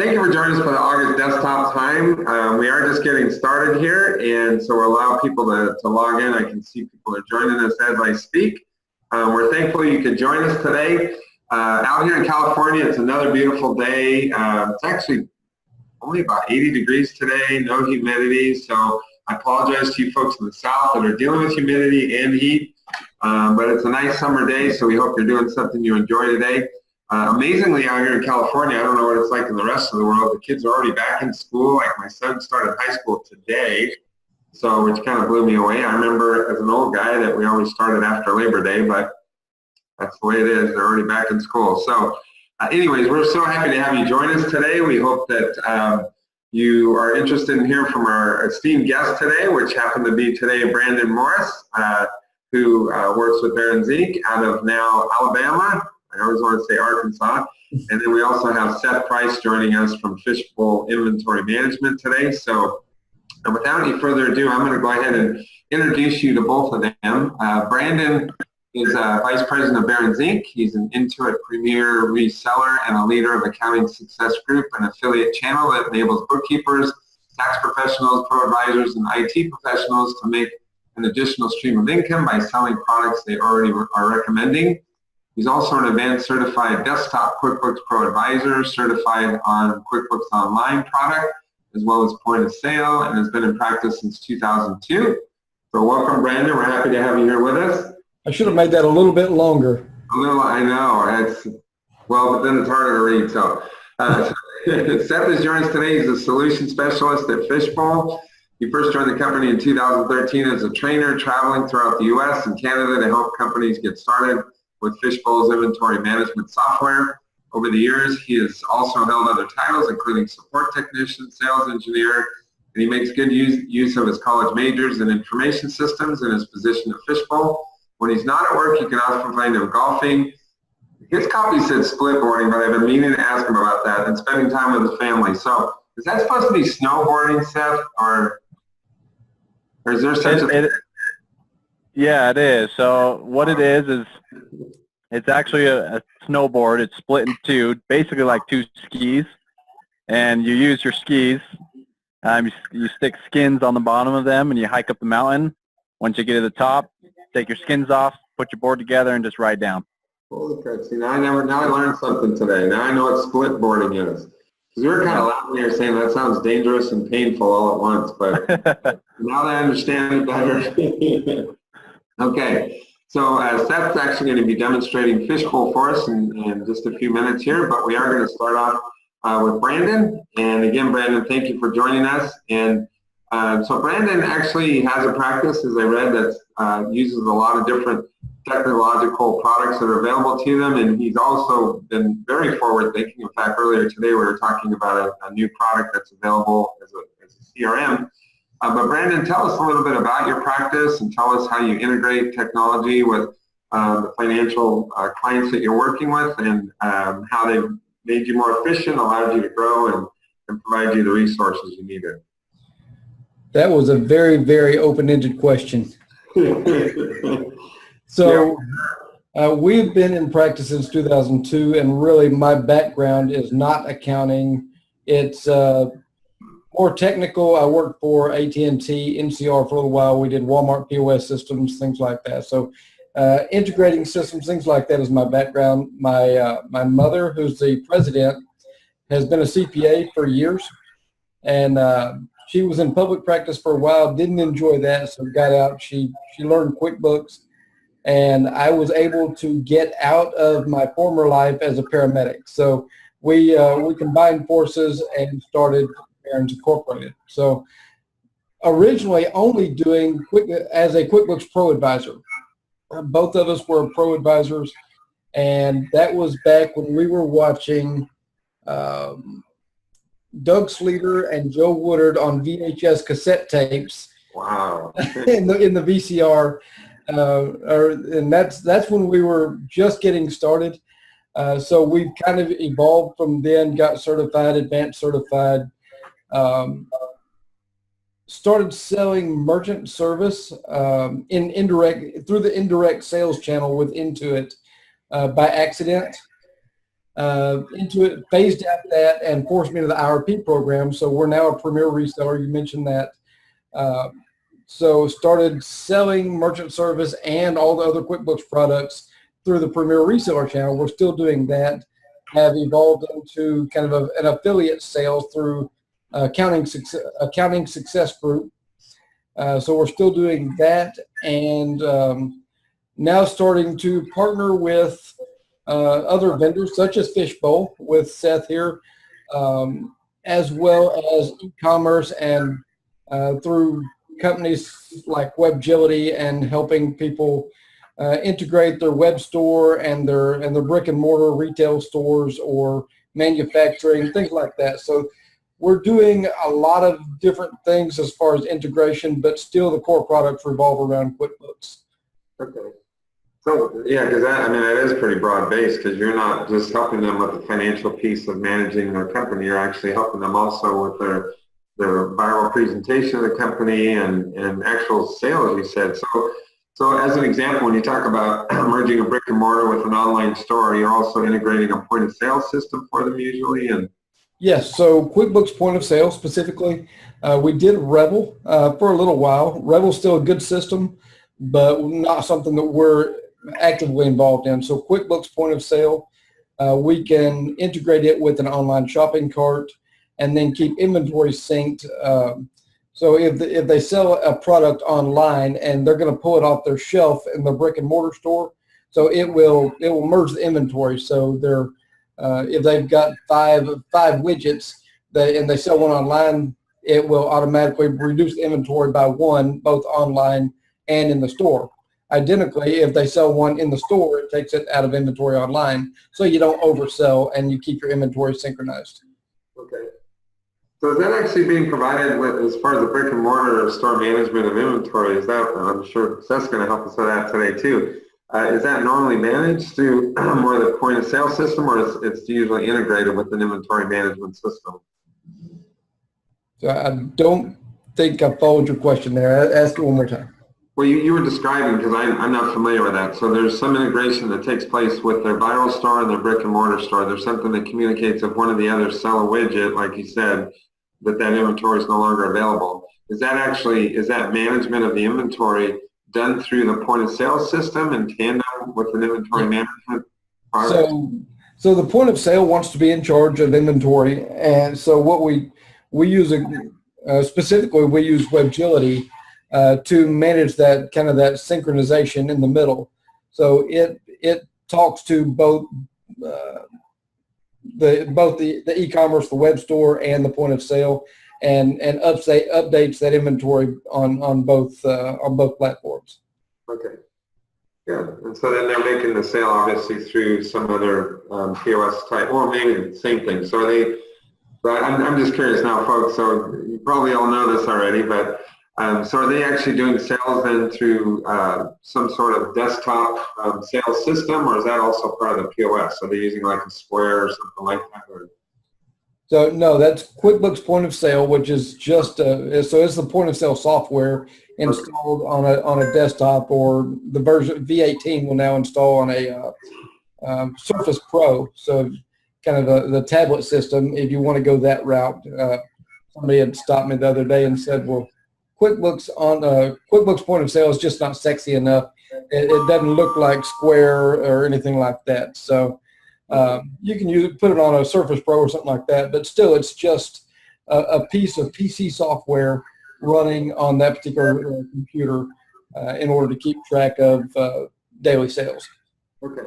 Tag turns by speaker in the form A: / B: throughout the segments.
A: thank you for joining us for the August desktop time. We are just getting started here, and so we'll allow people to log in. I can see people are joining us as I speak. We're thankful you could join us today. Out here in California, it's another beautiful day. It's actually only about 80 degrees today, no humidity, so I apologize to you folks in the south that are dealing with humidity and heat, but it's a nice summer day, so we hope you're doing something you enjoy today. Amazingly, out here in California, I don't know what it's like in the rest of the world, the kids are already back in school. Like my son started high school today, so which kind of blew me away. I remember as an old guy that we always started after Labor Day, but that's the way it is. They're already back in school. So anyways, we're so happy to have you join us today. We hope that you are interested in hearing from our esteemed guest today, which happened to be today Brandon Morris, who works with Baron Zeke out of now Alabama. I always want to say Arkansas. And then we also have Seth Price joining us from Fishbowl Inventory Management today. So without any further ado, I'm going to go ahead and introduce you to both of them. Brandon is Vice President of Baron Zeke. He's an Intuit Premier reseller and a leader of Accounting Success Group, an affiliate channel that enables bookkeepers, tax professionals, pro advisors, and IT professionals to make an additional stream of income by selling products they already are recommending. He's also an advanced certified desktop QuickBooks Pro Advisor, certified on QuickBooks Online product, as well as point of sale, and has been in practice since 2002. So welcome, Brandon. We're happy to have you here with us.
B: I should have made that a little bit longer.
A: A little, I know. It's, well, but then it's harder to read. So Seth is joining us today. He's a solution specialist at Fishbowl. He first joined the company in 2013 as a trainer, traveling throughout the U.S. and Canada to help companies get started with Fishbowl's inventory management software. Over the years, he has also held other titles, including support technician, sales engineer, and he makes good use of his college majors in information systems in his position at Fishbowl. When he's not at work, you can also find him golfing. His copy said splitboarding, but I've been meaning to ask him about that, and spending time with his family. So is that supposed to be snowboarding, Seth, or is there such a thing?
C: Yeah, it is. So what it is it's actually a snowboard. It's split in two, basically like two skis, and you use your skis. You stick skins on the bottom of them, and you hike up the mountain. Once you get to the top, take your skins off, put your board together, and just ride down.
A: Holy crap. See, now I learned something today. Now I know what split boarding is. Because we were kind of laughing here saying that sounds dangerous and painful all at once, but now that I understand it better. Okay, so Seth's actually going to be demonstrating Fishbowl for us in just a few minutes here, but we are going to start off with Brandon. And again, Brandon, thank you for joining us. And so Brandon actually has a practice, as I read, that uses a lot of different technological products that are available to them, and he's also been very forward-thinking. In fact, earlier today we were talking about a new product that's available as a CRM. But Brandon, tell us a little bit about your practice and tell us how you integrate technology with the financial clients that you're working with, and how they've made you more efficient, allowed you to grow, and provide you the resources you needed.
B: That was a very, very open-ended question. So we've been in practice since 2002, and really my background is not accounting. It's more technical. I worked for AT&T, NCR for a little while. We did Walmart POS systems, things like that. So integrating systems, things like that is my background. My mother, who's the president, has been a CPA for years, and she was in public practice for a while, didn't enjoy that, so got out. She learned QuickBooks, and I was able to get out of my former life as a paramedic. So we combined forces and started Barron's Incorporated. So originally only doing as a QuickBooks Pro Advisor. Both of us were Pro Advisors, and that was back when we were watching Doug Sleater and Joe Woodard on VHS cassette tapes.
A: Wow.
B: in the VCR, and that's when we were just getting started. So we've kind of evolved from then, got certified, advanced certified, started selling merchant service through the indirect sales channel with Intuit by accident. into it, phased out that, and forced me to the IRP program. So we're now a premier reseller. You mentioned that. So started selling merchant service and all the other QuickBooks products through the premier reseller channel. We're still doing that. Have evolved into kind of an affiliate sales through accounting success group. So we're still doing that, and now starting to partner with other vendors such as Fishbowl with Seth here, as well as e-commerce and through companies like Webgility and helping people integrate their web store and their brick and mortar retail stores or manufacturing, things like that. So we're doing a lot of different things as far as integration, but still the core products revolve around QuickBooks.
A: Okay. So yeah, because that is pretty broad based, because you're not just helping them with the financial piece of managing their company. You're actually helping them also with their viral presentation of the company and actual sales, you said. So as an example, when you talk about merging a brick and mortar with an online store, you're also integrating a point of sale system for them usually? And
B: yes, so QuickBooks point of sale specifically, we did Rebel for a little while. Rebel's still a good system, but not something that we're actively involved in. So QuickBooks point of sale, we can integrate it with an online shopping cart and then keep inventory synced. So if they sell a product online and they're going to pull it off their shelf in the brick and mortar store, so it will merge the inventory. So they're if they've got five widgets and they sell one online, it will automatically reduce the inventory by one, both online and in the store. Identically, if they sell one in the store, it takes it out of inventory online, so you don't oversell and you keep your inventory synchronized.
A: okay. So is that actually being provided with, as far as the brick and mortar store management of inventory? Is that, I'm sure Seth's going to help us with that today too. Is that normally managed through more the point of sale system, or it's usually integrated with an inventory management system?
B: So I don't think I followed your question there. Ask it one more time.
A: Well, you were describing, because I'm not familiar with that. So there's some integration that takes place with their viral store and their brick and mortar store. There's something that communicates if one of the others sell a widget, like you said, that inventory is no longer available. Is that management of the inventory done through the point of sale system in tandem with an inventory management product?
B: So the point of sale wants to be in charge of inventory, and so what we use specifically, we use Webgility to manage that kind of that synchronization in the middle. So it talks to both the e-commerce, the web store, and the point of sale, and updates that inventory on both platforms.
A: Okay, good. And so then they're making the sale obviously through some other POS type, or maybe the same thing. So I'm just curious now, folks. So you probably all know this already, but so are they actually doing sales then through some sort of desktop sales system, or is that also part of the POS? Are they using like a Square or something like that? Or?
B: So no, that's QuickBooks point of sale, which is just so it's the point of sale software installed on a desktop, or the version V18 will now install on a Surface Pro. So kind of the tablet system, if you want to go that route. Somebody had stopped me the other day and said, well, QuickBooks point of sale is just not sexy enough. It doesn't look like Square or anything like that. So you can put it on a Surface Pro or something like that, but still it's just a piece of PC software running on that particular computer in order to keep track of daily sales. Okay.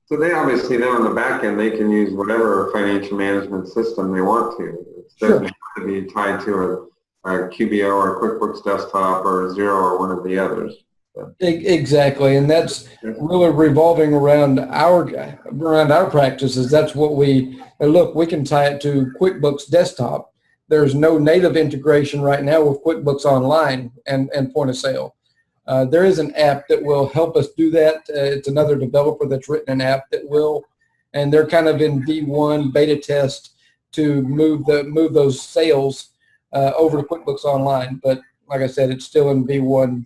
A: So they obviously then on the back end, they can use whatever financial management system they want to. It doesn't have to be tied to a QBO or QuickBooks Desktop or Xero or one of the others. So.
B: Exactly, and that's really revolving around our practices. That's what we look. We can tie it to QuickBooks Desktop. There's no native integration right now with QuickBooks Online and point of sale. There is an app that will help us do that. It's another developer that's written an app that will, and they're kind of in V1 beta test to move those sales over to QuickBooks Online. But like I said, it's still in V1.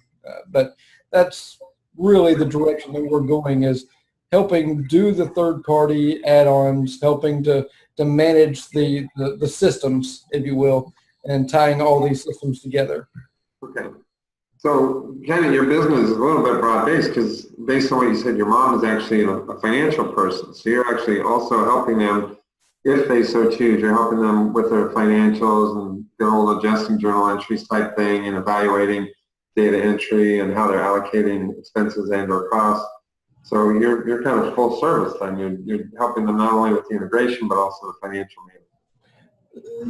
B: But that's really the direction that we're going, is helping do the third-party add-ons, helping to manage the systems, if you will, and tying all these systems together.
A: Okay. So kind of your business is a little bit broad-based because based on what you said, your mom is actually a financial person. So you're actually also helping them, if they so choose, you're helping them with their financials and the whole adjusting journal entries type thing and evaluating data entry and how they're allocating expenses and or costs. So you're kind of full service then. You're helping them not only with the integration, but also the financial management.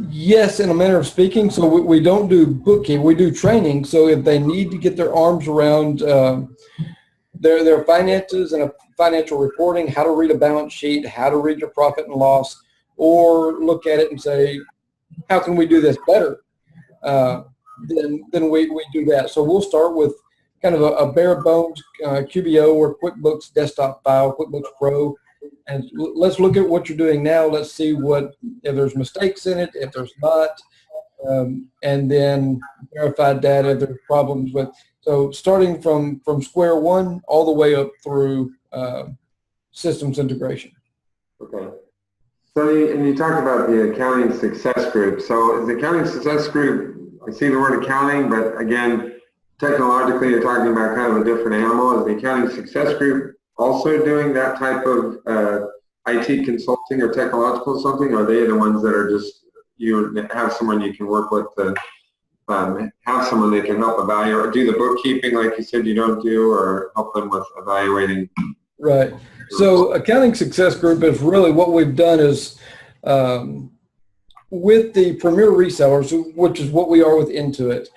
B: Yes, in a manner of speaking. So we don't do bookkeeping, we do training. So if they need to get their arms around their finances and a financial reporting, how to read a balance sheet, how to read your profit and loss, or look at it and say, how can we do this better? Then we do that. So we'll start with kind of a bare bones QBO or QuickBooks desktop file, QuickBooks Pro. And let's look at what you're doing now. Let's see if there's mistakes in it, if there's not, and then verified data if there's problems with. So starting from square one all the way up through systems integration.
A: Okay. So you talked about the accounting success group. So is the accounting success group, I see the word accounting, but again, technologically you're talking about kind of a different animal. Is the accounting success group also doing that type of IT consulting or technological something? Or are they the ones that are just, you have someone you can work with to have someone they can help evaluate, or do the bookkeeping like you said you don't do, or help them with evaluating?
B: Right. So accounting success group is really what we've done is with the premier resellers, which is what we are with Intuit,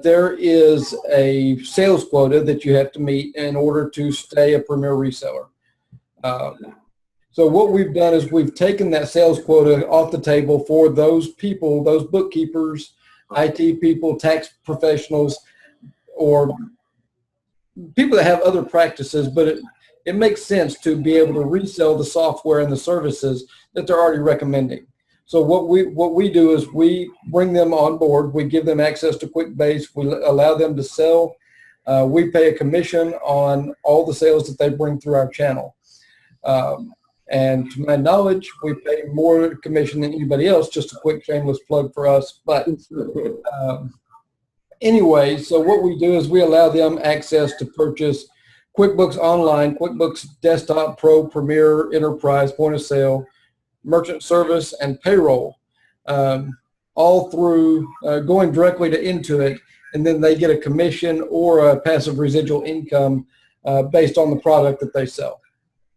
B: there is a sales quota that you have to meet in order to stay a premier reseller. So what we've done is we've taken that sales quota off the table for those people, those bookkeepers, IT people, tax professionals, or people that have other practices, but it makes sense to be able to resell the software and the services that they're already recommending. So what we do is we bring them on board. We give them access to QuickBase. We allow them to sell. We pay a commission on all the sales that they bring through our channel. And to my knowledge, we pay more commission than anybody else. Just a quick shameless plug for us. But anyway, so what we do is we allow them access to purchase QuickBooks Online, QuickBooks Desktop Pro, Premier, Enterprise, Point of Sale, Merchant Service, and Payroll, all through going directly to Intuit, and then they get a commission or a passive residual income based on the product that they sell.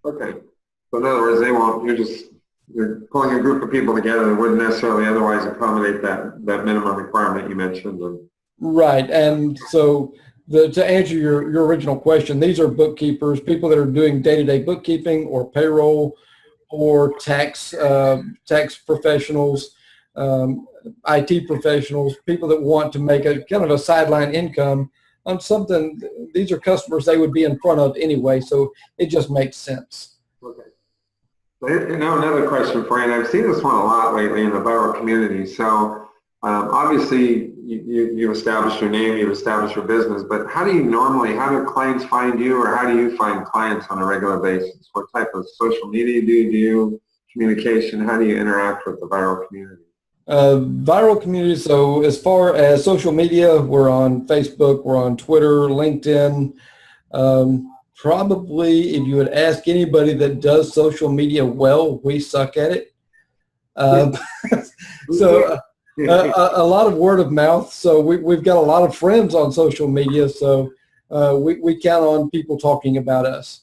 A: Okay. So in other words, you're pulling a group of people together that wouldn't necessarily otherwise accommodate that minimum requirement you mentioned.
B: Right. And so to answer your original question, these are bookkeepers, people that are doing day-to-day bookkeeping or payroll or tax professionals, IT professionals, people that want to make a kind of a sideline income on something. These are customers they would be in front of anyway, so it just makes sense.
A: Okay. So, another question for you, and I've seen this one a lot lately in the viral community. So obviously you established your name, you've established your business, but how do clients find you, or how do you find clients on a regular basis? What type of social media do you do, communication? How do you interact with the viral community?
B: Viral community, so as far as social media, we're on Facebook, we're on Twitter, LinkedIn. Probably if you would ask anybody that does social media well, we suck at it. So a lot of word of mouth. So we've got a lot of friends on social media. So we count on people talking about us.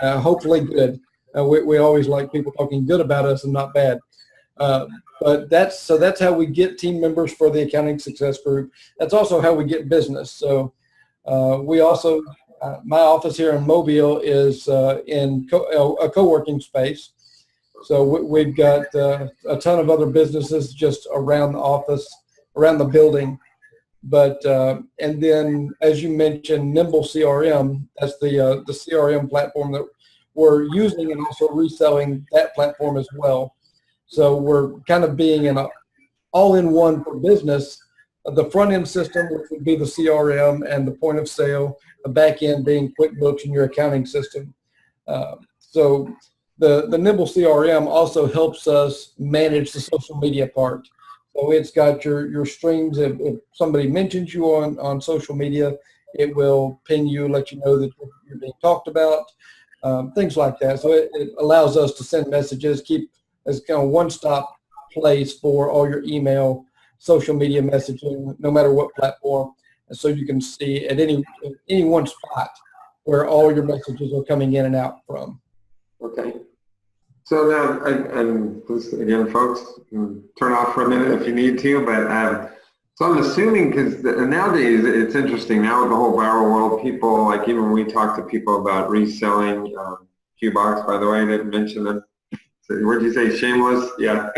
B: Hopefully good. We always like people talking good about us and not bad. But that's how we get team members for the Accounting Success Group. That's also how we get business. So we also, my office here in Mobile is in a co-working space. So we've got a ton of other businesses just around the office, around the building. But and then, as you mentioned, Nimble CRM, that's the CRM platform that we're using and also reselling that platform as well. So we're kind of being an all-in-one for business. The front-end system, which would be the CRM and the point of sale, the back end being QuickBooks and your accounting system. So the Nimble CRM also helps us manage the social media part. So it's got your streams. If somebody mentions you on social media, it will ping you, let you know that you're being talked about, things like that. So it allows us to send messages, keep as kind of one-stop place for all your email, social media messaging, no matter what platform. And so you can see at any one spot where all your messages are coming in and out from.
A: Okay. So now, and this, again, folks, turn off for a minute if you need to, but so I'm assuming, because nowadays it's interesting, now with the whole viral world, people, like even when we talk to people about reselling, Q-Box, by the way, I didn't mention them. So what did you say, shameless? Yeah.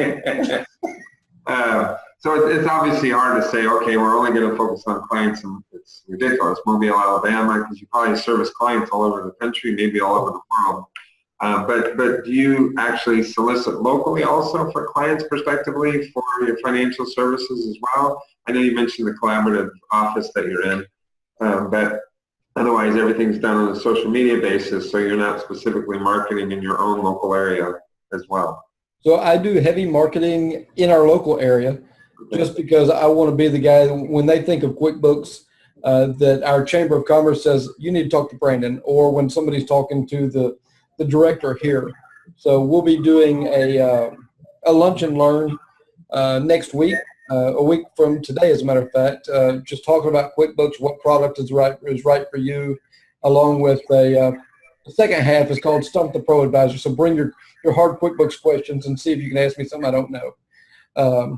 A: So it's obviously hard to say, okay, we're only going to focus on clients, and it's ridiculous. Mobile, Alabama, because you probably service clients all over the country, maybe all over the world. But do you actually solicit locally also for clients prospectively for your financial services as well? I know you mentioned the collaborative office that you're in, but otherwise everything's done on a social media basis, so you're not specifically marketing in your own local area as well.
B: So I do heavy marketing in our local area, just because I want to be the guy, when they think of QuickBooks, that our Chamber of Commerce says, you need to talk to Brandon, or when somebody's talking to the director here. So we'll be doing a lunch and learn next week, a week from today, as a matter of fact, just talking about QuickBooks, what product is right for you, along with the second half is called Stump the Pro Advisor. So bring your hard QuickBooks questions and see if you can ask me something I don't know.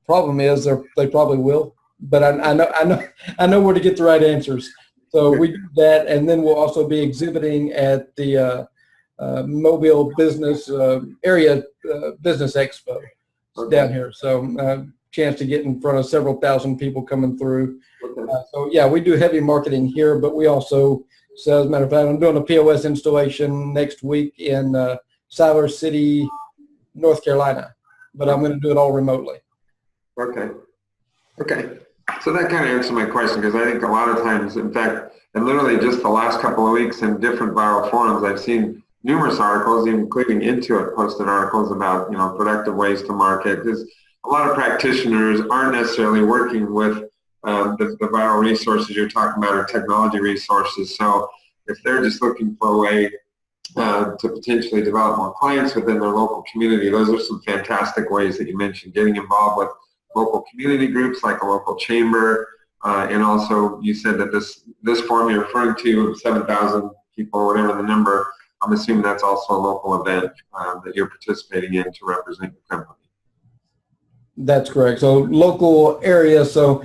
B: Problem is they probably will, but I know where to get the right answers. So we do that, and then we'll also be exhibiting at the Mobile Business Area Business Expo down here. So chance to get in front of several thousand people coming through. So yeah, we do heavy marketing here, but we also, so as a matter of fact, I'm doing a POS installation next week in Siler City, North Carolina, but I'm going to do it all remotely.
A: Okay. So that kind of answers my question, because I think a lot of times, in fact, and literally just the last couple of weeks in different viral forums, I've seen numerous articles, including Intuit posted articles about, productive ways to market, because a lot of practitioners aren't necessarily working with the viral resources you're talking about, or technology resources. So if they're just looking for a way to potentially develop more clients within their local community, those are some fantastic ways that you mentioned, getting involved with local community groups like a local chamber, and also you said that this forum you're referring to, 7,000 people, whatever the number, I'm assuming that's also a local event that you're participating in to represent your company.
B: That's correct. So local area. So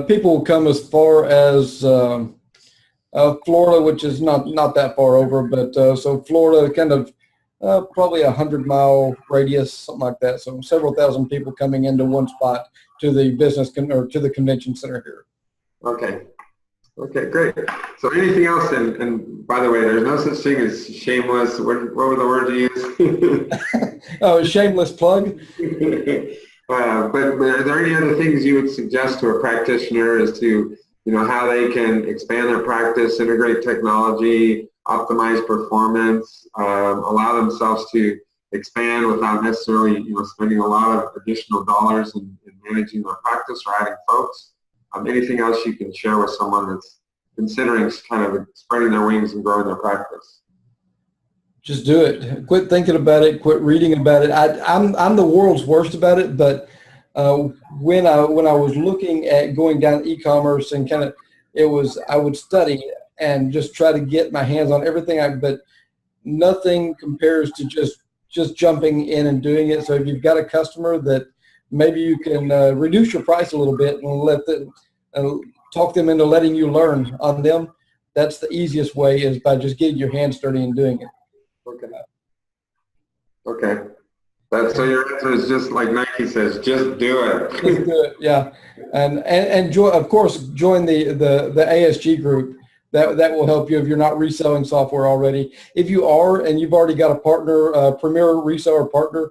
B: people will come as far as Florida, which is not that far over, but so Florida, kind of probably 100-mile radius, something like that. So several thousand people coming into one spot to the business or to the convention center here. Okay, great. So anything else? And by the way, there's no such thing as shameless. What were the words you used? Oh, shameless plug.
A: But are there any other things you would suggest to a practitioner as to how they can expand their practice, integrate technology, optimize performance, allow themselves to expand without necessarily spending a lot of additional dollars in managing their practice or adding folks? Anything else you can share with someone that's considering kind of spreading their wings and growing their practice?
B: Just do it. Quit thinking about it. Quit reading about it. I'm the world's worst about it, but when I was looking at going down e-commerce and I would study and just try to get my hands on everything. But nothing compares to just jumping in and doing it. So if you've got a customer that maybe you can reduce your price a little bit and let them talk them into letting you learn on them. That's the easiest way, is by just getting your hands dirty and doing it.
A: Okay. So your answer is just like Nike says, just do it.
B: Just do it, yeah. And of course, join the ASG group. That will help you if you're not reselling software already. If you are and you've already got a partner, a premier reseller partner,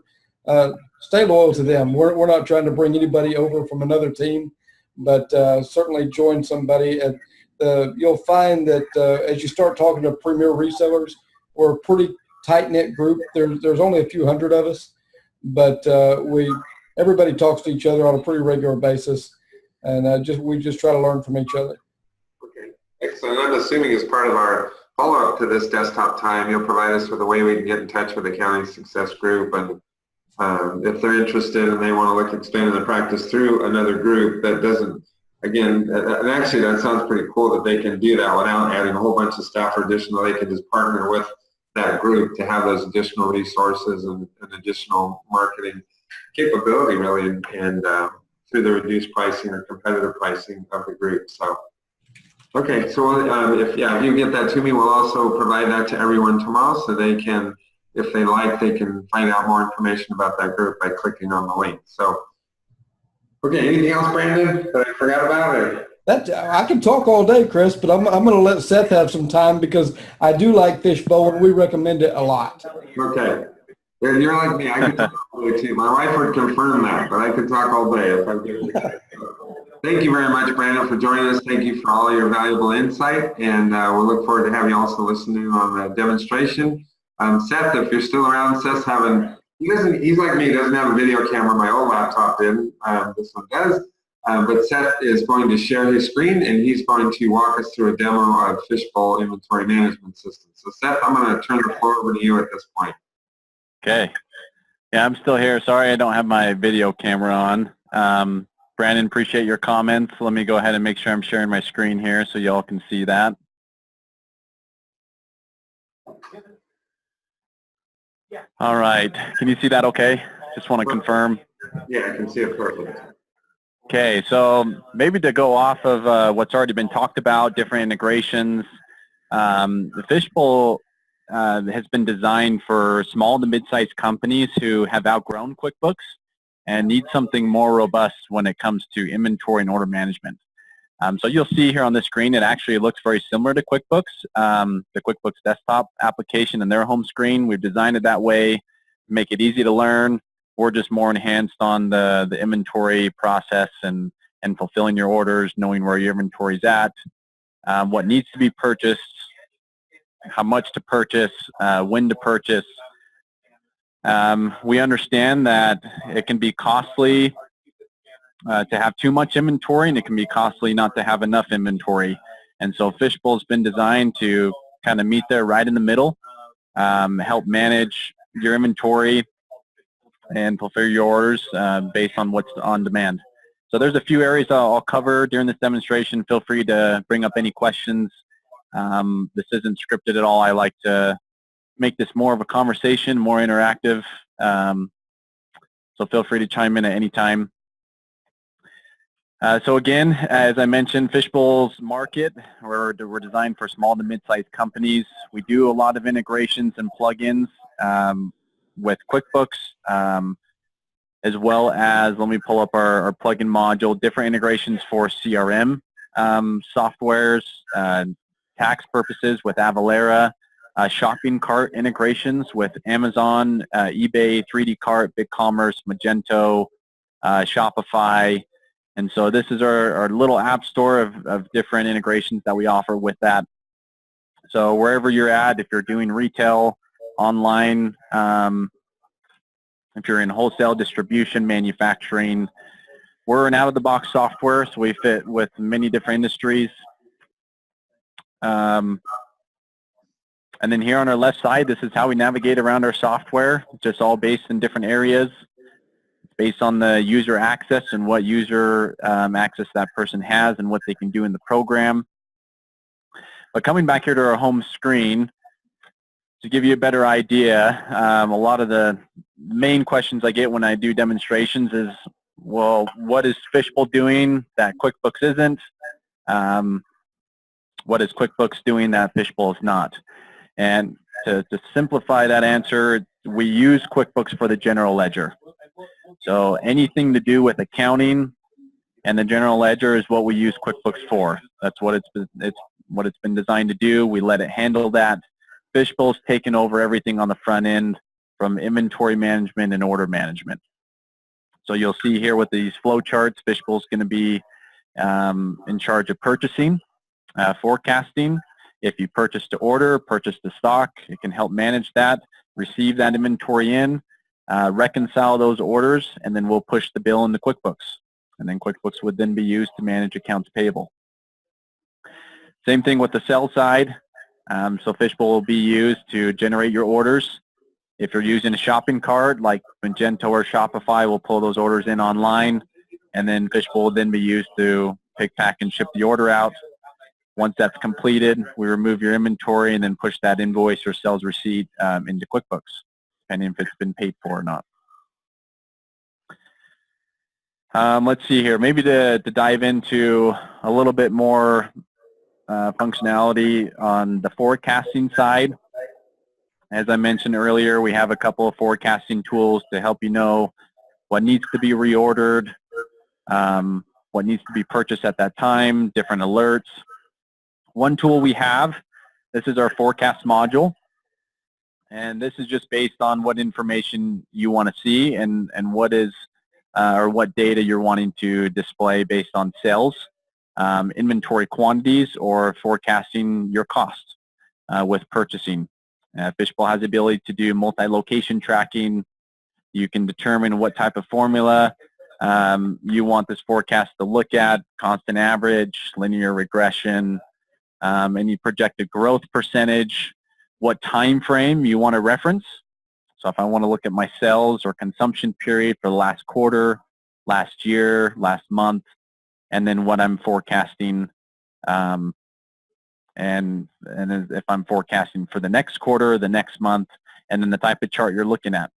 B: stay loyal to them. We're not trying to bring anybody over from another team, but certainly join somebody. You'll find that as you start talking to premier resellers, we're pretty tight-knit group. There's only a few hundred of us, but everybody talks to each other on a pretty regular basis, and we just try to learn from each other.
A: Okay, excellent. I'm assuming as part of our follow-up to this desktop time, you'll provide us with a way we can get in touch with the County Success Group, and if they're interested and they want to look at expanding the practice through another group that doesn't, again, and actually that sounds pretty cool that they can do that without adding a whole bunch of staff or additional. They can just partner with that group to have those additional resources and additional marketing capability, really, and through the reduced pricing or competitive pricing of the group. So, okay, so if you get that to me, we'll also provide that to everyone tomorrow, so they can, if they like, they can find out more information about that group by clicking on the link. So, okay, anything else, Brandon, that I forgot about? Or?
B: I can talk all day, Chris, but I'm going to let Seth have some time because I do like Fishbowl and we recommend it a lot.
A: Okay. You're like me. I could talk all day too. My wife would confirm that, but I could talk all day if I did. Thank you very much, Brandon, for joining us. Thank you for all your valuable insight, and we'll look forward to having you also listening on the demonstration. Seth, if you're still around, Seth's he's like me, doesn't have a video camera. My old laptop did. This one does. But Seth is going to share his screen, and he's going to walk us through a demo of Fishbowl Inventory Management System. So Seth, I'm going to turn the floor over to you at this point.
C: Okay. Yeah, I'm still here. Sorry I don't have my video camera on. Brandon, appreciate your comments. Let me go ahead and make sure I'm sharing my screen here so y'all can see that. All right. Can you see that okay? Just want to confirm.
A: Yeah, I can see it perfectly.
C: Okay, so maybe to go off of what's already been talked about, different integrations, the Fishbowl has been designed for small to mid-sized companies who have outgrown QuickBooks and need something more robust when it comes to inventory and order management. So you'll see here on the screen, it actually looks very similar to QuickBooks, the QuickBooks desktop application and their home screen. We've designed it that way to make it easy to learn. We're just more enhanced on the inventory process and fulfilling your orders, knowing where your inventory is at, what needs to be purchased, how much to purchase, when to purchase. We understand that it can be costly to have too much inventory, and it can be costly not to have enough inventory. And so Fishbowl's been designed to kind of meet there right in the middle, help manage your inventory and fulfill your orders based on what's on demand. So there's a few areas I'll cover during this demonstration. Feel free to bring up any questions. This isn't scripted at all. I like to make this more of a conversation, more interactive. So feel free to chime in at any time. So again, as I mentioned, Fishbowl's market, we're designed for small to mid-sized companies. We do a lot of integrations and plugins with QuickBooks, as well as, let me pull up our plugin module, different integrations for CRM softwares, tax purposes with Avalara, shopping cart integrations with Amazon, eBay, 3D Cart, BigCommerce, Magento, Shopify. And so this is our little app store of different integrations that we offer with that. So wherever you're at, if you're doing retail, online, if you're in wholesale distribution, manufacturing, we're an out-of-the-box software, so we fit with many different industries. And then here on our left side, this is how we navigate around our software. It's just all based in different areas, based on the user access and what user access that person has and what they can do in the program. But coming back here to our home screen, to give you a better idea, a lot of the main questions I get when I do demonstrations is, well, what is Fishbowl doing that QuickBooks isn't? What is QuickBooks doing that Fishbowl is not? And to simplify that answer, we use QuickBooks for the general ledger. So anything to do with accounting and the general ledger is what we use QuickBooks for. That's what it's been designed to do. We let it handle that. Fishbowl's taken over everything on the front end from inventory management and order management. So you'll see here with these flow charts, Fishbowl's going to be in charge of purchasing, forecasting, If you purchase to order, purchase to stock, it can help manage that, receive that inventory in, reconcile those orders, and then we'll push the bill into QuickBooks. And then QuickBooks would then be used to manage accounts payable. Same thing with the sell side. So Fishbowl will be used to generate your orders. If you're using a shopping cart like Magento or Shopify, we'll pull those orders in online, and then Fishbowl will then be used to pick, pack, and ship the order out. Once that's completed, we remove your inventory and then push that invoice or sales receipt into QuickBooks, depending if it's been paid for or not. Let's see here. Maybe to dive into a little bit more functionality on the forecasting side. As I mentioned earlier, we have a couple of forecasting tools to help you know what needs to be reordered, what needs to be purchased at that time, different alerts. One tool we have, this is our forecast module, and this is just based on what information you want to see and what is or what data you're wanting to display based on sales, inventory quantities, or forecasting your costs with purchasing. Fishbowl has the ability to do multi-location tracking. You can determine what type of formula you want this forecast to look at, constant average, linear regression, any projected growth percentage, what time frame you want to reference. So if I want to look at my sales or consumption period for the last quarter, last year, last month, and then what I'm forecasting, and if I'm forecasting for the next quarter, the next month, and then the type of chart you're looking at.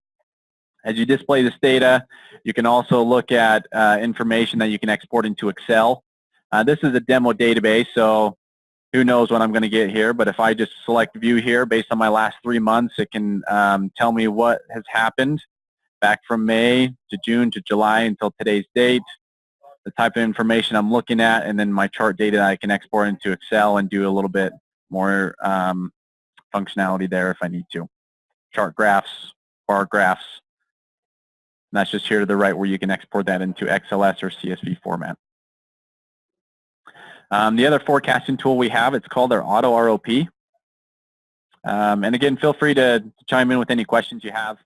C: As you display this data, you can also look at information that you can export into Excel. This is a demo database, so who knows what I'm going to get here, but if I just select view here based on my last 3 months, it can tell me what has happened back from May to June to July until today's date, the type of information I'm looking at, and then my chart data that I can export into Excel and do a little bit more functionality there if I need to. Chart graphs, bar graphs, and that's just here to the right where you can export that into XLS or CSV format. The other forecasting tool we have, it's called our Auto ROP. And again, feel free to chime in with any questions you have.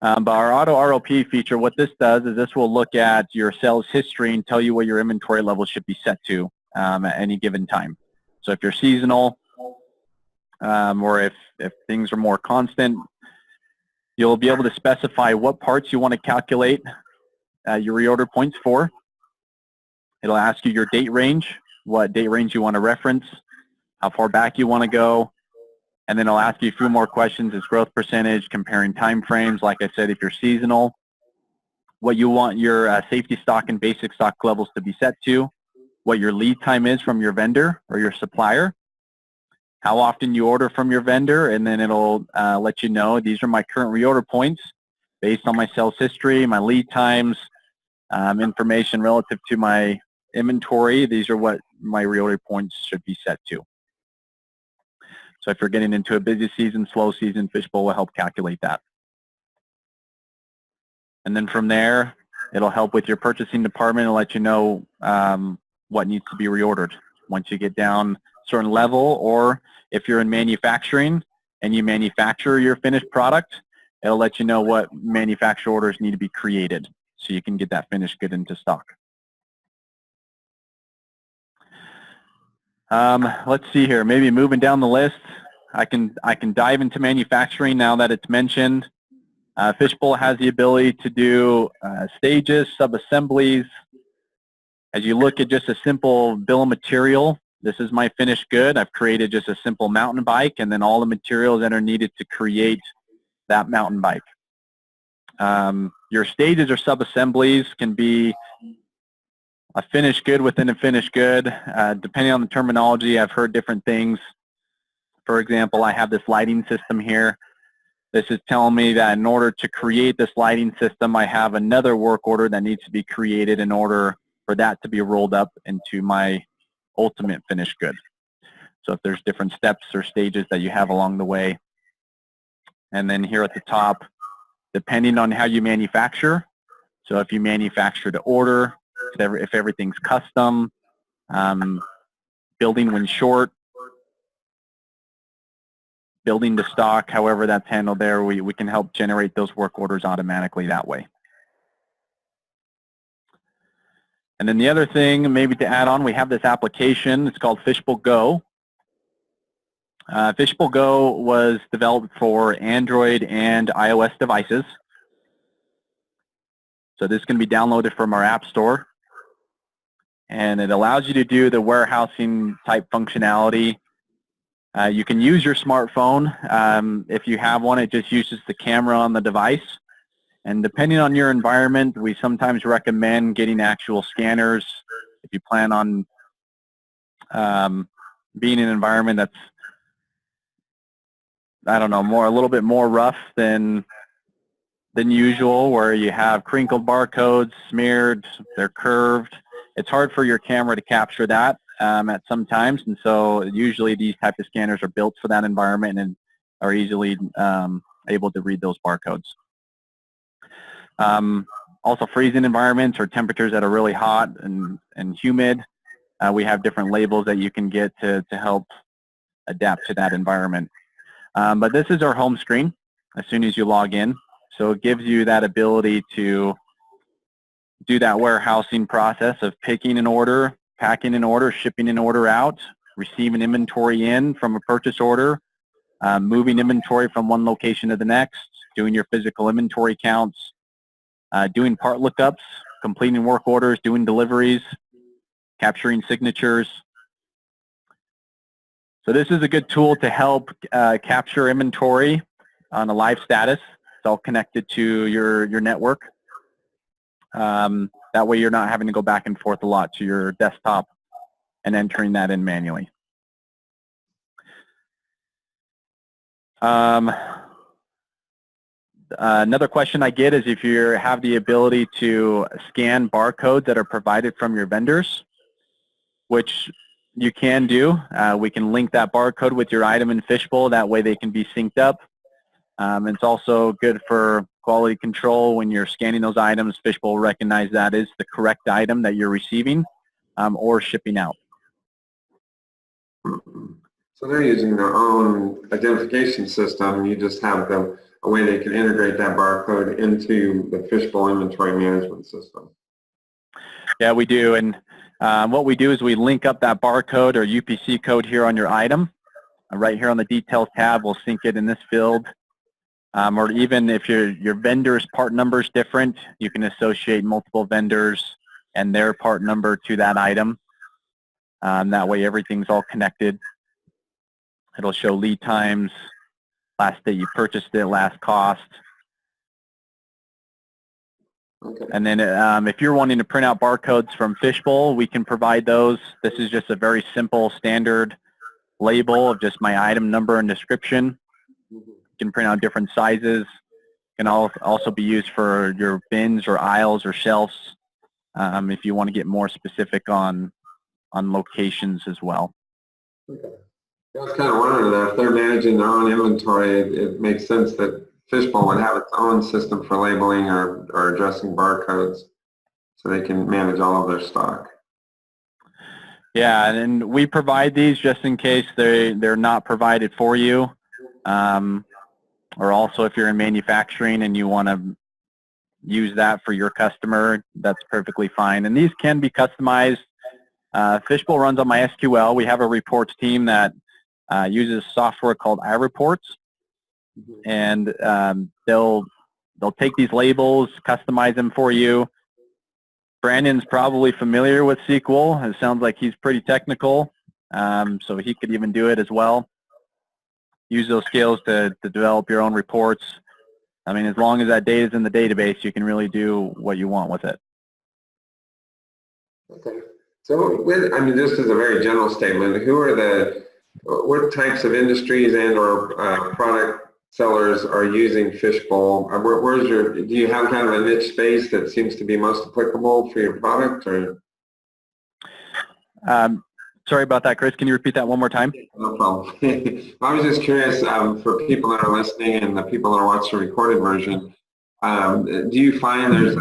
C: But our Auto ROP feature, what this does is this will look at your sales history and tell you what your inventory levels should be set to at any given time. So if you're seasonal or if things are more constant, you'll be able to specify what parts you want to calculate your reorder points for. It'll ask you your date range, what date range you want to reference, how far back you want to go, and then it'll ask you a few more questions as growth percentage, comparing time frames, like I said, if you're seasonal, what you want your safety stock and basic stock levels to be set to, what your lead time is from your vendor or your supplier, how often you order from your vendor, and then it'll let you know these are my current reorder points based on my sales history, my lead times, information relative to my inventory. These are what my reorder points should be set to. So if you're getting into a busy season, slow season, Fishbowl will help calculate that. And then from there, it'll help with your purchasing department and let you know what needs to be reordered once you get down a certain level, or if you're in manufacturing and you manufacture your finished product, it'll let you know what manufacturer orders need to be created so you can get that finished good into stock. Let's see here, maybe moving down the list, I can dive into manufacturing now that it's mentioned. Fishbowl has the ability to do stages, sub-assemblies. As you look at just a simple bill of material, this is my finished good. I've created just a simple mountain bike and then all the materials that are needed to create that mountain bike. Your stages or sub-assemblies can be a finished good within a finished good. Depending on the terminology, I've heard different things. For example, I have this lighting system here. This is telling me that in order to create this lighting system, I have another work order that needs to be created in order for that to be rolled up into my ultimate finished good. So if there's different steps or stages that you have along the way. And then here at the top, depending on how you manufacture, so if you manufacture to order, if everything's custom, building when short, building to stock, however that's handled there, we can help generate those work orders automatically that way. And then the other thing, maybe to add on, we have this application. It's called Fishbowl Go. Fishbowl Go was developed for Android and iOS devices. So this can be downloaded from our App Store. And it allows you to do the warehousing type functionality. You can use your smartphone. If you have one, it just uses the camera on the device. And depending on your environment, we sometimes recommend getting actual scanners if you plan on being in an environment that's, I don't know, a little bit more rough than usual, where you have crinkled barcodes, smeared, they're curved. It's hard for your camera to capture that at some times, and so usually these type of scanners are built for that environment and are easily able to read those barcodes. Also, freezing environments or temperatures that are really hot and humid, we have different labels that you can get to help adapt to that environment. But this is our home screen as soon as you log in. So it gives you that ability to do that warehousing process of picking an order, packing an order, shipping an order out, receiving inventory in from a purchase order, moving inventory from one location to the next, doing your physical inventory counts, doing part lookups, completing work orders, doing deliveries, capturing signatures. So this is a good tool to help capture inventory on a live status. It's all connected to your network. That way you're not having to go back and forth a lot to your desktop and entering that in manually. Another question I get is if you have the ability to scan barcodes that are provided from your vendors, which you can do. We can link that barcode with your item in Fishbowl. That way they can be synced up. It's also good for quality control when you're scanning those items. Fishbowl will recognize that is the correct item that you're receiving or shipping out.
A: So they're using their own identification system. You just have a way they can integrate that barcode into the Fishbowl inventory management system.
C: Yeah, we do. And what we do is we link up that barcode or UPC code here on your item. Right here on the Details tab, we'll sync it in this field. Or even if your vendor's part number is different, you can associate multiple vendors and their part number to that item. That way everything's all connected. It'll show lead times, last day you purchased it, last cost.
A: Okay.
C: And then if you're wanting to print out barcodes from Fishbowl, we can provide those. This is just a very simple standard label of just my item number and description. You can print out different sizes. It can also be used for your bins or aisles or shelves if you want to get more specific on locations as well.
A: Okay. I was kind of wondering that if they're managing their own inventory, it makes sense that Fishbowl would have its own system for labeling or addressing barcodes so they can manage all of their stock.
C: Yeah, and we provide these just in case they're not provided for you. Or also if you're in manufacturing and you want to use that for your customer, that's perfectly fine. And these can be customized. Fishbowl runs on my SQL. We have a reports team that uses software called iReports. And they'll take these labels, customize them for you. Brandon's probably familiar with SQL. It sounds like he's pretty technical, so he could even do it as well. Use those skills to develop your own reports. I mean, as long as that data is in the database, you can really do what you want with it.
A: Okay. So, I mean, this is a very general statement. What types of industries and or product sellers are using Fishbowl? Do you have kind of a niche space that seems to be most applicable for your product? Or?
C: Sorry about that, Chris. Can you repeat that one more time?
A: No problem. I was just curious for people that are listening and the people that are watching the recorded version, do you find there's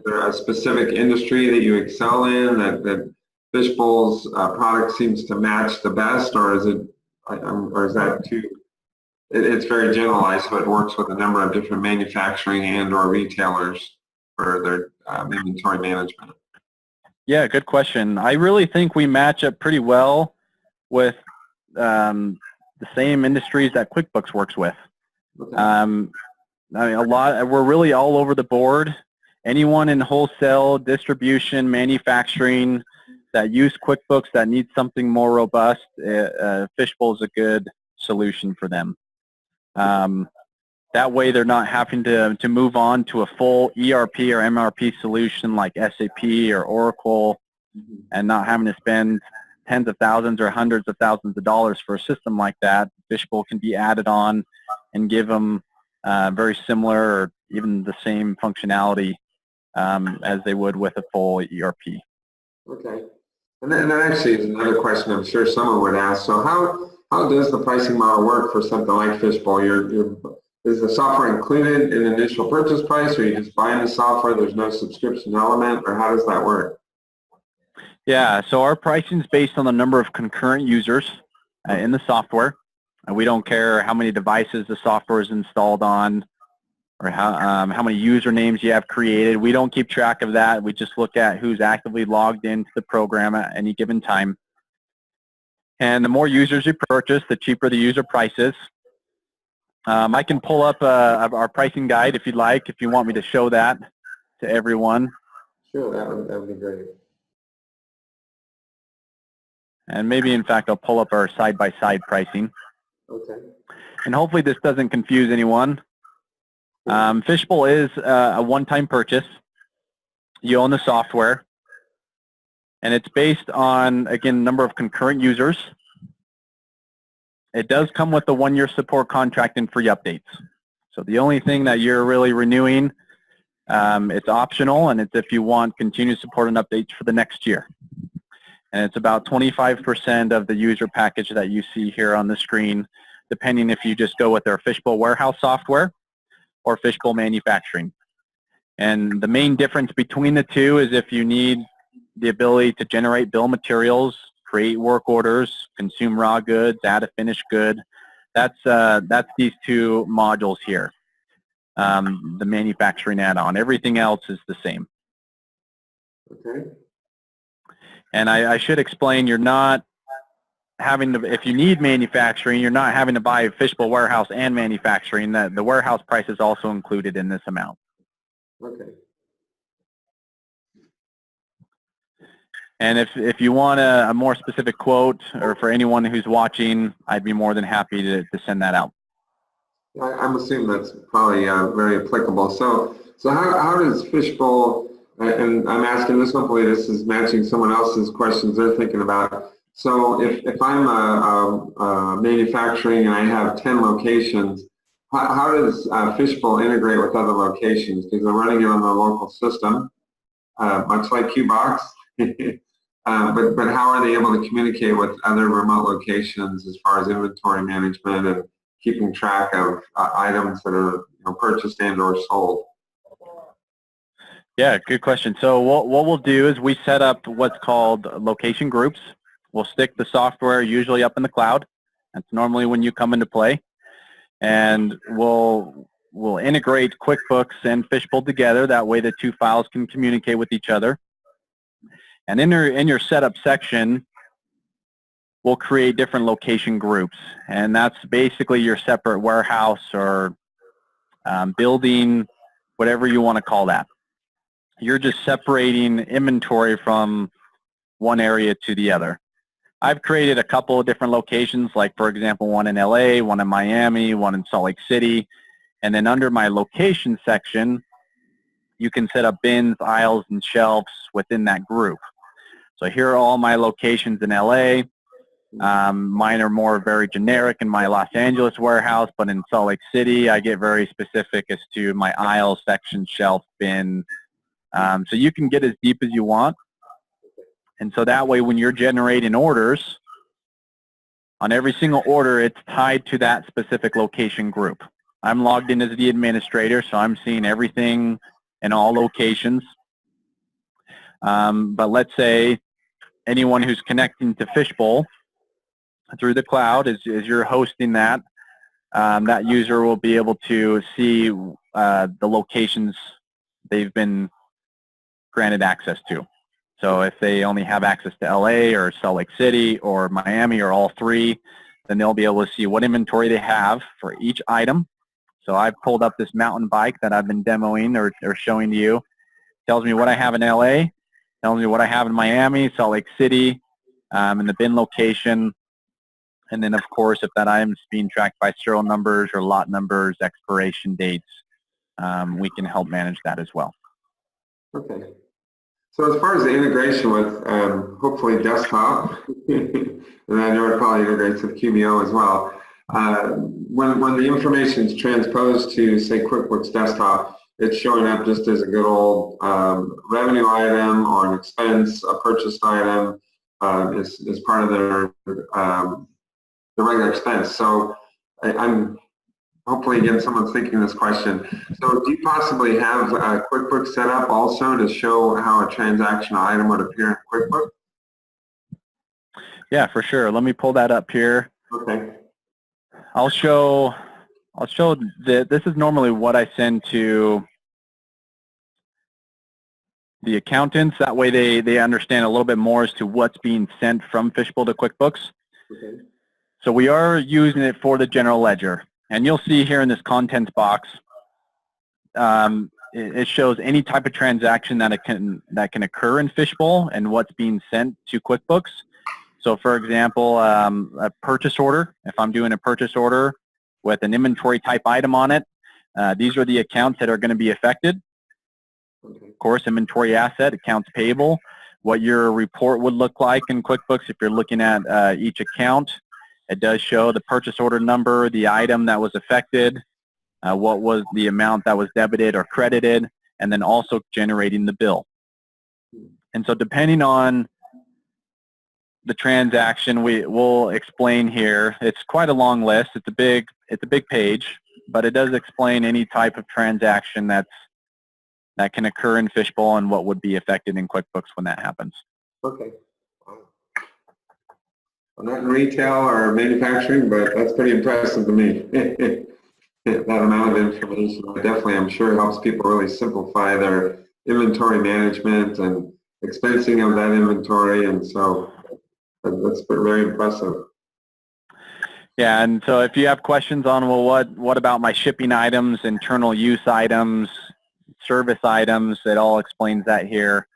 A: a specific industry that you excel in that Fishbowl's product seems to match the best, or is that too it's very generalized, so it works with a number of different manufacturing and or retailers for their inventory management.
C: Yeah, good question. I really think we match up pretty well with the same industries that QuickBooks works with.
A: Okay.
C: I mean, we're really all over the board. Anyone in wholesale, distribution, manufacturing that use QuickBooks that needs something more robust, Fishbowl is a good solution for them. That way they're not having to move on to a full ERP or MRP solution like SAP or Oracle and not having to spend tens of thousands or hundreds of thousands of dollars for a system like that. Fishbowl can be added on and give them very similar or even the same functionality as they would with a full ERP.
A: Okay. And that actually is another question I'm sure someone would ask. So how does the pricing model work for something like Fishbowl? Is the software included in the initial purchase price, or you just buying the software, there's no subscription element, or how does that work?
C: Yeah, so our pricing is based on the number of concurrent users in the software. And we don't care how many devices the software is installed on or how many usernames you have created. We don't keep track of that. We just look at who's actively logged into the program at any given time. And the more users you purchase, the cheaper the user price is. I can pull up our pricing guide if you'd like, if you want me to show that to everyone.
A: Sure, that would be great.
C: And maybe, in fact, I'll pull up our side-by-side pricing.
A: Okay.
C: And hopefully this doesn't confuse anyone. Fishbowl is a one-time purchase. You own the software. And it's based on, again, number of concurrent users. It does come with a one-year support contract and free updates. So the only thing that you're really renewing, it's optional, and it's if you want continued support and updates for the next year. And it's about 25% of the user package that you see here on the screen, depending if you just go with their Fishbowl warehouse software or Fishbowl manufacturing. And the main difference between the two is if you need the ability to generate bill of materials, create work orders, consume raw goods, add a finished good. That's these two modules here, the manufacturing add-on. Everything else is the same.
A: Okay.
C: And I should explain, you're not having to, if you need manufacturing, you're not having to buy Fishbowl warehouse and manufacturing. The warehouse price is also included in this amount.
A: Okay.
C: And if you want a more specific quote, or for anyone who's watching, I'd be more than happy to send that out.
A: I'm assuming that's probably very applicable. So how does Fishbowl, and I'm asking this, hopefully this is matching someone else's questions they're thinking about. So if I'm a manufacturing and I have 10 locations, how does Fishbowl integrate with other locations? Because they're running it on the local system, much like QBox. But how are they able to communicate with other remote locations as far as inventory management and keeping track of items that are purchased and or sold?
C: Yeah, good question. So what we'll do is we set up what's called location groups. We'll stick the software usually up in the cloud. That's normally when you come into play. And we'll integrate QuickBooks and Fishbowl together. That way the two files can communicate with each other. And in your setup section, we'll create different location groups. And that's basically your separate warehouse or building, whatever you want to call that. You're just separating inventory from one area to the other. I've created a couple of different locations, like, for example, one in LA, one in Miami, one in Salt Lake City. And then under my location section, you can set up bins, aisles, and shelves within that group. So here are all my locations in LA. Mine are more very generic in my Los Angeles warehouse, but in Salt Lake City, I get very specific as to my aisle, section, shelf, bin. So you can get as deep as you want. And so that way, when you're generating orders, on every single order, it's tied to that specific location group. I'm logged in as the administrator, so I'm seeing everything in all locations. But let's say anyone who's connecting to Fishbowl through the cloud, as you're hosting that, that user will be able to see the locations they've been granted access to. So if they only have access to LA or Salt Lake City or Miami or all three, then they'll be able to see what inventory they have for each item. So I've pulled up this mountain bike that I've been demoing or showing to you. Tells me what I have in LA, tells me what I have in Miami, Salt Lake City, and the bin location. And then, of course, if that item is being tracked by serial numbers or lot numbers, expiration dates, we can help manage that as well.
A: Okay. So as far as the integration with hopefully desktop, and I know it probably integrates with QBO as well, when the information is transposed to, say, QuickBooks Desktop, it's showing up just as a good old revenue item or an expense, a purchased item, as part of their the regular expense. So I'm hopefully, again, someone's thinking this question. So do you possibly have QuickBooks set up also to show how a transactional item would appear in QuickBooks?
C: Yeah, for sure. Let me pull that up here.
A: Okay.
C: I'll show that this is normally what I send to the accountants. That way they understand a little bit more as to what's being sent from Fishbowl to QuickBooks.
A: Okay.
C: So we are using it for the general ledger. And you'll see here in this contents box, it shows any type of transaction that can occur in Fishbowl and what's being sent to QuickBooks. So for example, a purchase order, if I'm doing a purchase order with an inventory type item on it, these are the accounts that are going to be affected. Of course, inventory asset, accounts payable, what your report would look like in QuickBooks if you're looking at each account. It does show the purchase order number, the item that was affected, what was the amount that was debited or credited, and then also generating the bill. And so depending on the transaction, we'll explain here. It's quite a long list. It's a big page, but it does explain any type of transaction that can occur in Fishbowl and what would be affected in QuickBooks when that happens.
A: Okay. Well, not in retail or manufacturing, but that's pretty impressive to me. That amount of information definitely, I'm sure, helps people really simplify their inventory management and expensing of that inventory, and so that's very impressive.
C: Yeah, and so if you have questions on, well, what about my shipping items, internal use items, service items, it all explains that here.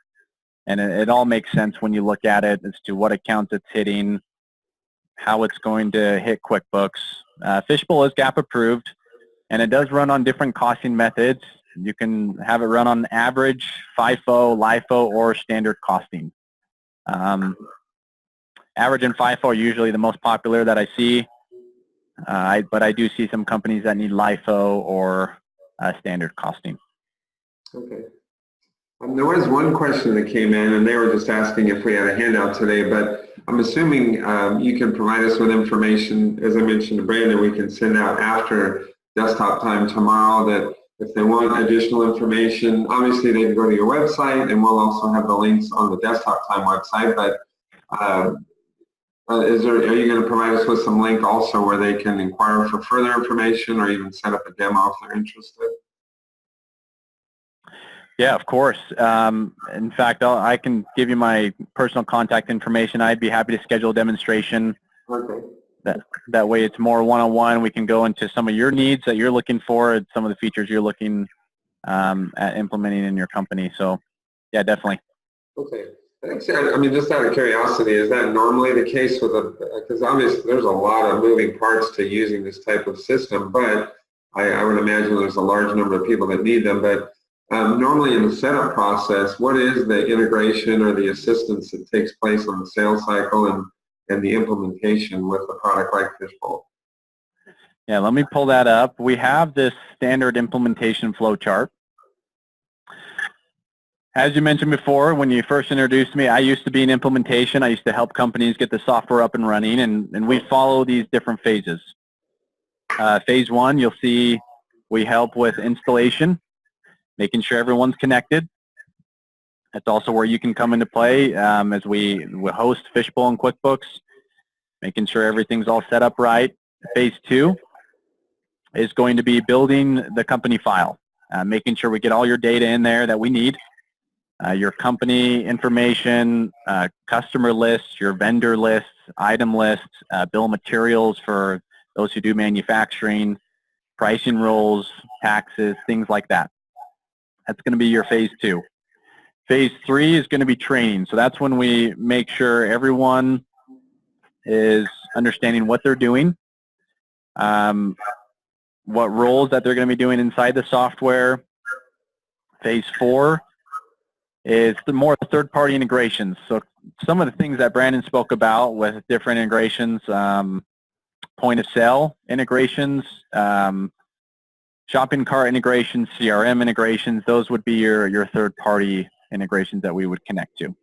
C: And it all makes sense when you look at it as to what accounts it's hitting, how it's going to hit QuickBooks. Fishbowl is GAAP approved, and it does run on different costing methods. You can have it run on average, FIFO, LIFO, or standard costing. Average and FIFO are usually the most popular that I see, but I do see some companies that need LIFO or standard costing.
A: Okay. There was one question that came in, and they were just asking if we had a handout today, but I'm assuming you can provide us with information, as I mentioned to Brandon, we can send out after desktop time tomorrow that if they want additional information, obviously they can go to your website, and we'll also have the links on the desktop time website, but are you going to provide us with some link also where they can inquire for further information or even set up a demo if they're interested?
C: Yeah, of course. In fact, I can give you my personal contact information. I'd be happy to schedule a demonstration.
A: Okay.
C: That way it's more one-on-one. We can go into some of your needs that you're looking for and some of the features you're looking at implementing in your company. So, yeah, definitely.
A: Okay. I mean, just out of curiosity, is that normally the case with because obviously there's a lot of moving parts to using this type of system, but I would imagine there's a large number of people that need them, but normally in the setup process, what is the integration or the assistance that takes place on the sales cycle and the implementation with a product like Fishbowl?
C: Yeah, let me pull that up. We have this standard implementation flow chart. As you mentioned before, when you first introduced me, I used to be in implementation. I used to help companies get the software up and running, and we follow these different phases. Phase one, you'll see we help with installation, making sure everyone's connected. That's also where you can come into play as we host Fishbowl and QuickBooks, making sure everything's all set up right. Phase two, is going to be building the company file, making sure we get all your data in there that we need, your company information, customer lists, your vendor lists, item lists, bill of materials for those who do manufacturing, pricing rules, taxes, things like that. That's going to be your phase 2. Phase 3 is going to be training. So that's when we make sure everyone is understanding what they're doing, what roles that they're going to be doing inside the software. Phase 4 is the more third-party integrations. So some of the things that Brandon spoke about with different integrations, point of sale integrations, shopping cart integrations, CRM integrations, those would be your third-party integrations that we would connect to.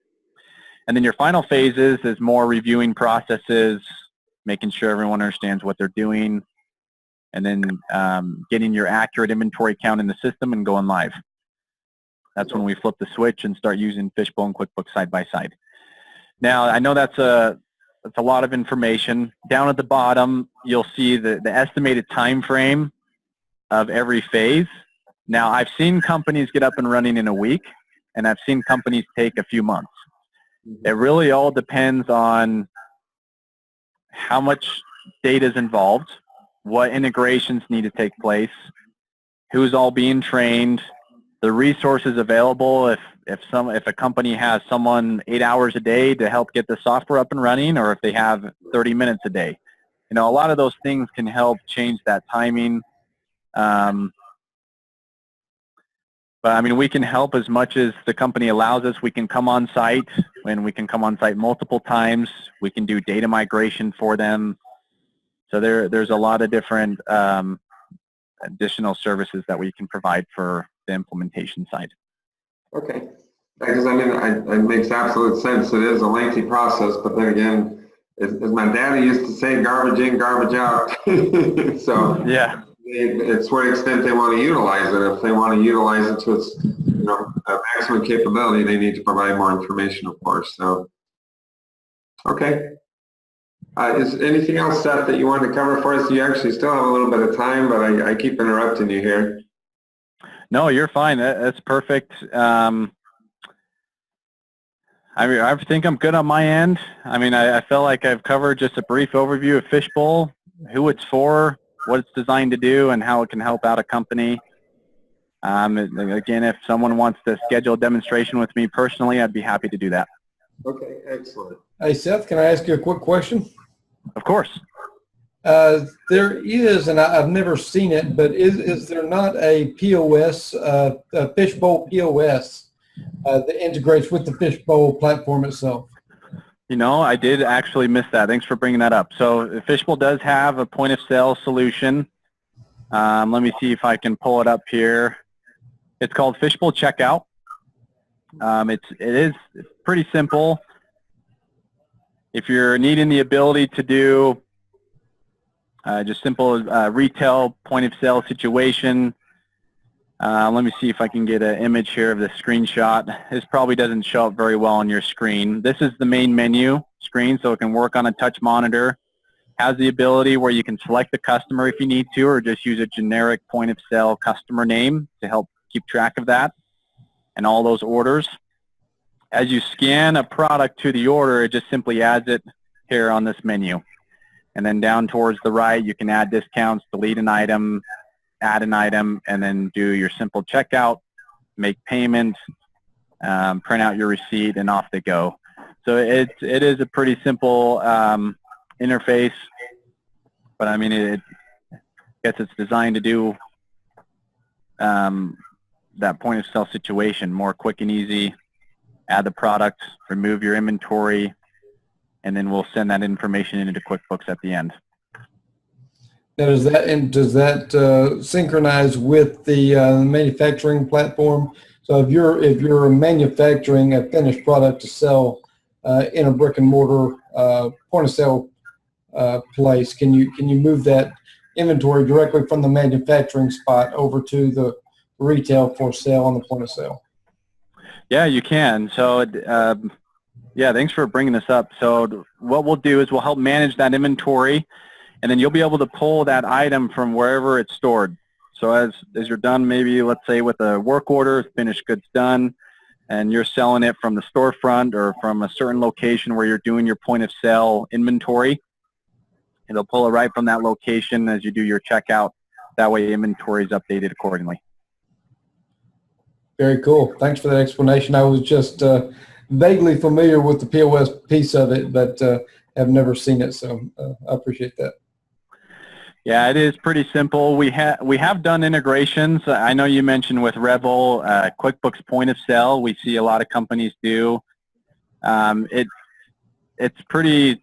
C: And then your final phases is more reviewing processes, making sure everyone understands what they're doing, and then getting your accurate inventory count in the system and going live. That's when we flip the switch and start using Fishbowl and QuickBooks side by side. Now, I know that's a lot of information. Down at the bottom, you'll see the estimated time frame of every phase. Now, I've seen companies get up and running in a week, and I've seen companies take a few months. It really all depends on how much data is involved, what integrations need to take place, who's all being trained, the resources available, if a company has someone 8 hours a day to help get the software up and running, or if they have 30 minutes a day. You know, a lot of those things can help change that timing. But I mean, we can help as much as the company allows us. We can come on site, and we can come on site multiple times. We can do data migration for them. So there's a lot of different additional services that we can provide for the implementation side.
A: Okay. Because I mean, it makes absolute sense. It is a lengthy process, but then again, as my daddy used to say, garbage in, garbage out. So
C: yeah,
A: it's what extent they want to utilize it. If they want to utilize it to its maximum capability, they need to provide more information, of course. So, okay. Is anything else, Seth, that you wanted to cover for us? You actually still have a little bit of time, but I keep interrupting you here.
C: No, you're fine. That's perfect. I think I'm good on my end. I mean, I feel like I've covered just a brief overview of Fishbowl, who it's for, what it's designed to do, and how it can help out a company. Again, if someone wants to schedule a demonstration with me personally, I'd be happy to do that.
A: Okay, excellent.
B: Hey, Seth, can I ask you a quick question?
C: Of course.
B: There is, and I've never seen it, but is there not a POS, a Fishbowl POS that integrates with the Fishbowl platform itself?
C: You know, I did actually miss that. Thanks for bringing that up. So Fishbowl does have a point of sale solution. Let me see if I can pull it up here. It's called Fishbowl Checkout. It is pretty simple. If you're needing the ability to do just simple retail point of sale situation, let me see if I can get an image here of the screenshot. This probably doesn't show up very well on your screen. This is the main menu screen, so it can work on a touch monitor. Has the ability where you can select the customer if you need to, or just use a generic point of sale customer name to help keep track of that and all those orders. As you scan a product to the order, it just simply adds it here on this menu. And then down towards the right, you can add discounts, delete an item, add an item, and then do your simple checkout, make payment, print out your receipt, and off they go. So it is a pretty simple interface, but I mean, I guess it's designed to do that point of sale situation more quick and easy. Add the product, remove your inventory, and then we'll send that information into QuickBooks at the end.
B: Now, does that synchronize with the manufacturing platform? So if you're manufacturing a finished product to sell in a brick and mortar point of sale place, can you move that inventory directly from the manufacturing spot over to the retail for sale on the point of sale?
C: Yeah, you can. So, yeah, thanks for bringing this up. So what we'll do is we'll help manage that inventory and then you'll be able to pull that item from wherever it's stored. So as you're done, maybe let's say with a work order, finished goods done, and you're selling it from the storefront or from a certain location where you're doing your point of sale inventory, it'll pull it right from that location as you do your checkout. That way inventory is updated accordingly. Very
B: cool. Thanks for that explanation. I was just vaguely familiar with the POS piece of it, but have never seen it, so I appreciate that.
C: Yeah, it is pretty simple. We have done integrations. I know you mentioned with Revel, QuickBooks Point of Sale. We see a lot of companies do. It's pretty.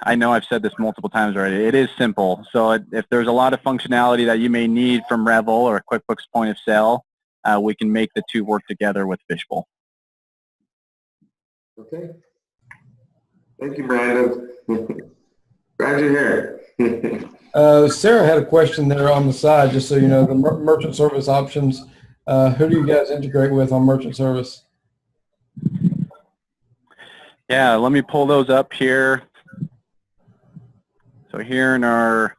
C: I know I've said this multiple times already. It is simple. So if there's a lot of functionality that you may need from Revel or QuickBooks Point of Sale, we can make the two work together with Fishbowl.
A: Okay. Thank you, Brandon. Glad you're here.
B: Sarah had a question there on the side, just so you know, the merchant service options. Who do you guys integrate with on merchant service?
C: Yeah, let me pull those up here. So here in our,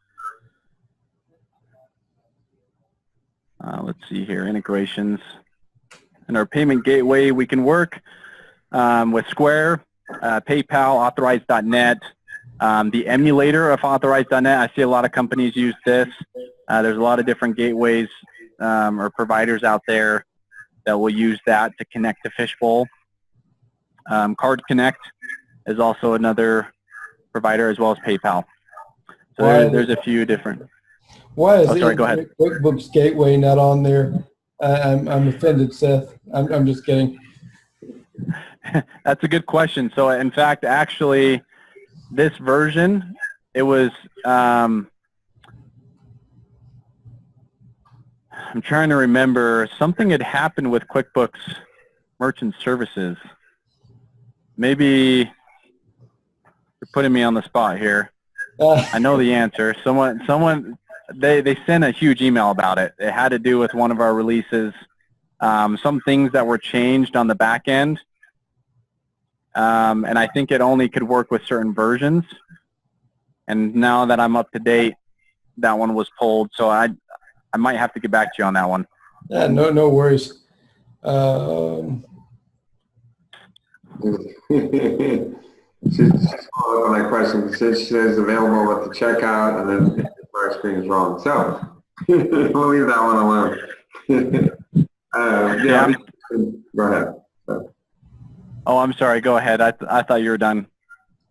C: let's see here, integrations. In our payment gateway, we can work with Square, PayPal, Authorize.net. The emulator of Authorize.net, I see a lot of companies use this. There's a lot of different gateways or providers out there that will use that to connect to Fishbowl. Card Connect is also another provider, as well as PayPal. So there's a few different.
B: Why is
C: go ahead.
B: QuickBooks Gateway not on there? I'm offended, Seth. I'm just kidding.
C: That's a good question. So in fact, actually, this version, it was, I'm trying to remember, something had happened with QuickBooks Merchant Services. Maybe you're putting me on the spot here. I know the answer. They sent a huge email about it. It had to do with one of our releases, some things that were changed on the back end. And I think it only could work with certain versions. And now that I'm up to date, that one was pulled. So I might have to get back to you on that one.
B: Yeah, no worries.
A: She's following up on that question. She says available with the checkout, and then the fire screen is wrong. So we'll leave that one alone. Yeah. Go ahead.
C: Oh, I'm sorry. Go ahead. I thought you were done.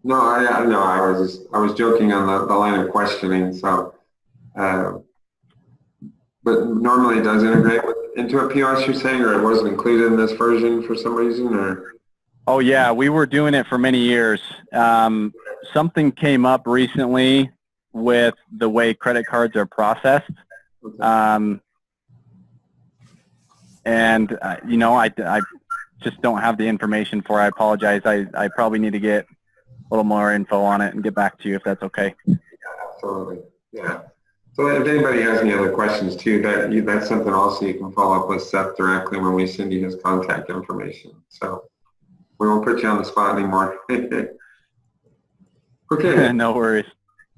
A: No, I was joking on the line of questioning. So, but normally it does integrate into a POS, you're saying, or it wasn't included in this version for some reason, or?
C: Oh yeah, we were doing it for many years. Something came up recently with the way credit cards are processed. Okay. You know, I just don't have the information for it. I apologize. I probably need to get a little more info on it and get back to you if that's okay.
A: Yeah, absolutely. Yeah. So if anybody has any other questions too, that's something also you can follow up with Seth directly when we send you his contact information. So we won't put you on the spot anymore. Okay.
C: No worries.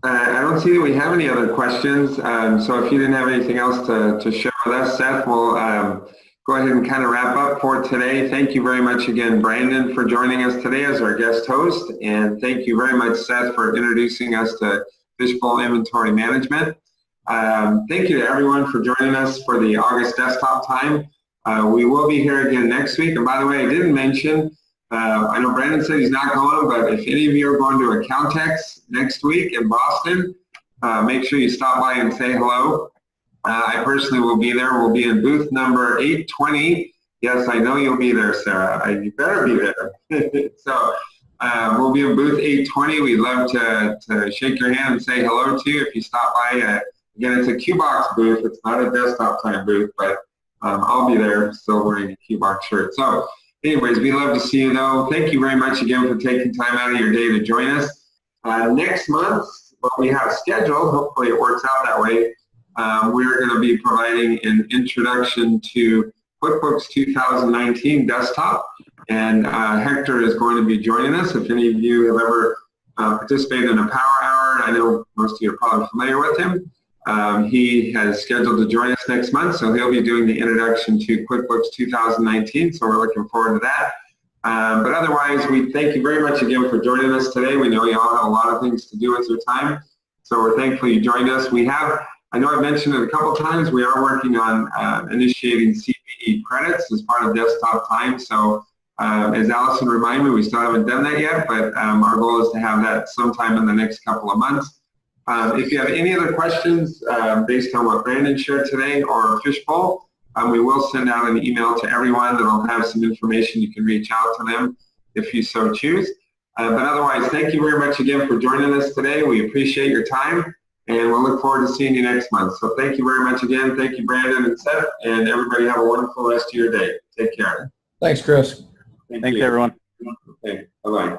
A: I don't see that we have any other questions. So if you didn't have anything else to share with us, Seth, we'll go ahead and kind of wrap up for today. Thank you very much again, Brandon, for joining us today as our guest host. And thank you very much, Seth, for introducing us to Fishbowl Inventory Management. Thank you to everyone for joining us for the August desktop time. We will be here again next week. And by the way, I didn't mention, I know Brandon said he's not going, but if any of you are going to Accountex next week in Boston, make sure you stop by and say hello. I personally will be there. We'll be in booth number 820. Yes, I know you'll be there, Sarah. You better be there. So we'll be in booth 820. We'd love to shake your hand and say hello to you if you stop by. Again, it's a QBox booth. It's not a desktop time booth, but I'll be there still wearing a QBox shirt. So anyways, we'd love to see you, though. Thank you very much again for taking time out of your day to join us. Next month, what we have scheduled, hopefully it works out that way, we're going to be providing an introduction to QuickBooks 2019 desktop, and Hector is going to be joining us. If any of you have ever participated in a power hour Howard, I know most of you are probably familiar with him. He has scheduled to join us next month, so he'll be doing the introduction to QuickBooks 2019, so we're looking forward to that. But otherwise, we thank you very much again for joining us today. We know you all have a lot of things to do with your time, so we're thankful you joined us. We have, I know I've mentioned it a couple times, we are working on initiating CPE credits as part of desktop time, so as Allison reminded me, we still haven't done that yet, but our goal is to have that sometime in the next couple of months. If you have any other questions based on what Brandon shared today or Fishbowl, we will send out an email to everyone that will have some information. You can reach out to them if you so choose. But otherwise, thank you very much again for joining us today. We appreciate your time, and we'll look forward to seeing you next month. So thank you very much again. Thank you, Brandon and Seth, and everybody have a wonderful rest of your day. Take care.
B: Thanks, Chris.
C: Thanks, everyone.
A: Okay, bye-bye.